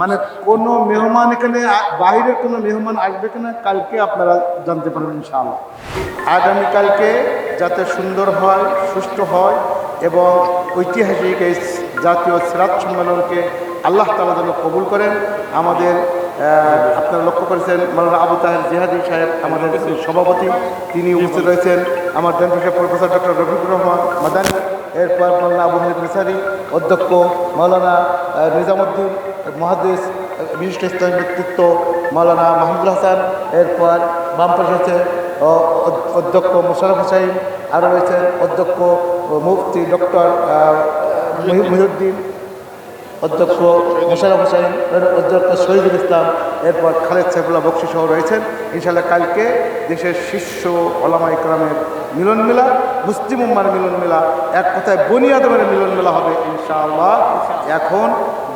মানে কোনো মেহমান এখানে বাইরের কোনো মেহমান আসবে কিনা কালকে আপনারা জানতে পারবেন ইনশাআল্লাহ। আগামীকালকে যাতে সুন্দর হয়, সুষ্ঠু হয় এবং ঐতিহাসিক এই জাতীয় সিরাত সম্মেলনকে আল্লাহ তাআলা যেন কবুল করেন। আমাদের আপনারা লক্ষ্য করেছেন মাওলানা আবু তাহের জিহাদি সাহেব আমাদের সভাপতি, তিনি উপস্থিত রয়েছেন। আমার dental professor doctor Rafiqur Rahman Madani, এরপর মাওলানা আবু হানিফ নিসারী, অধ্যক্ষ মাওলানা নিজামুদ্দিন মুহাদ্দিস, বিশিষ্ট ইসলামী ব্যক্তিত্ব মাওলানা মাহমুদুল হাসান, এরপর বাম পাশে রয়েছে অধ্যক্ষ মোশাররফ হোসাইন, আরও রয়েছেন অধ্যক্ষ মুফতি ডক্টর মহিউদ্দিন, অধ্যক্ষ মোশাররফ হোসাইন, অধ্যক্ষ শহীদুল ইসলাম, এরপর খালেদ সাইফুল্লাহ বকশী সহ রয়েছেন। ইনশাআল্লাহ কালকে দেশের শীর্ষ ওলামা ইকরামের মিলন মেলা, মুসলিম উম্মার মিলন মেলা, এক কথায় বনি আদমের মিলন মেলা হবে ইনশাআল্লাহ। এখন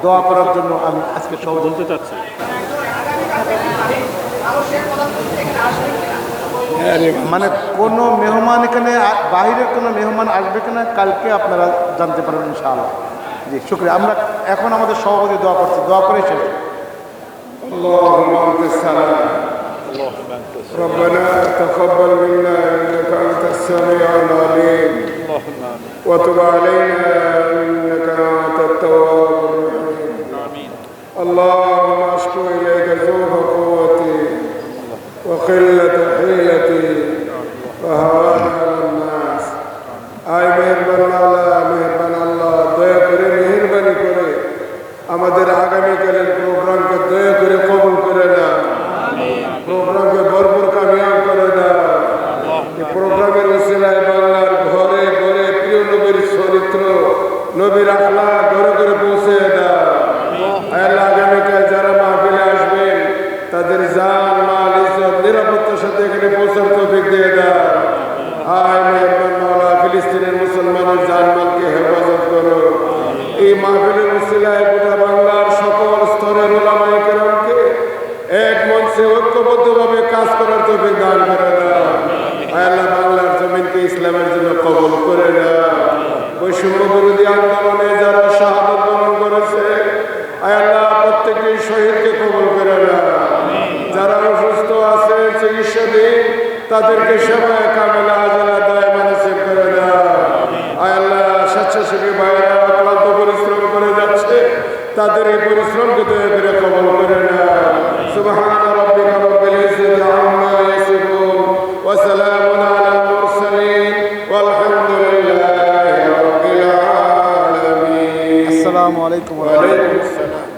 দোয়া করার জন্য আমি আজকে সব বলতে চাচ্ছি। মানে কোনো মেহমান এখানে বাইরের কোনো মেহমান আসবে কিনা কালকে আপনারা জানতে পারবেন ইনশাআল্লাহ। জি শুক্রিয়া। আমরা এখন আমাদের সভাপতি দোয়া করছি, দোয়া করে শেষ। ربنا تقبل منا انك انت السميع العليم وتب علينا انك انت التواب الرحيم. اللهم اشكو اليك ذوق قوتي وقله حيلتي وهوان على الناس. আই মেহরবান আল্লাহ দয়া করে মেহেরবানি করে আমাদের আগামীকালের প্রোগ্রামকে দয়া করে কবুল করে না, প্রোগ্রামকে ভরপুর কামিয়াব করে না। প্রোগ্রামের উসিলায় বাংলার ঘরে ঘরে প্রিয় নবীর চরিত্র, নবীর আখলাক ঘরে ঘরে পৌঁছে দাও। আল্লাহ আগামীকাল যারা মাহফিলে আসবেন তাদের জান মাল ইজ্জত নিরাপত্তার সাথে এখানে পৌঁছার তৌফিক দিয়ে দাও। আয় মেহরবান মাওলা, ফিলিস্তিনের মুসলমানের জানমালকে হেফাজত করো। এই মাহফিলের উসিলায় গোটা বাংলার সকল স্তরের উলামায়ে কেরামকে এক মঞ্চে ঐক্যবদ্ধভাবে কাজ করার তৌফিক দান করে দাও। আল্লাহ বাংলার জমিনকে ইসলামের জন্য কবুল করে দাও। বৈষম্য বিরোধী আন্দোলনে যারা শাহাদত বরণ করেছে আল্লাহ প্রত্যেকটি শহীদকে কবুল করে দাও। যারা অসুস্থ আছে চিকিৎসাধীন তাদেরকে সেবায় কামেলা আজলা দায়মা নসিব করে দাও। আল্লাহ স্বেচ্ছাসেবী ভাইরা অক্লান্ত পরিশ্রম করে যাচ্ছে, তাদের এই পরিশ্রমকে দয়া করে কবুল করে দাও। সুবহান রাব্বিকা রাব্বিল ইজ্জাতি আম্মা ইয়াসিফুন ওয়া সালামুন আলাল মুরসালিন ওয়ালহামদুলিল্লাহি রাব্বিল আলামিন। আসসালামু আলাইকুম ওয়া আলাইকুম আসসালাম।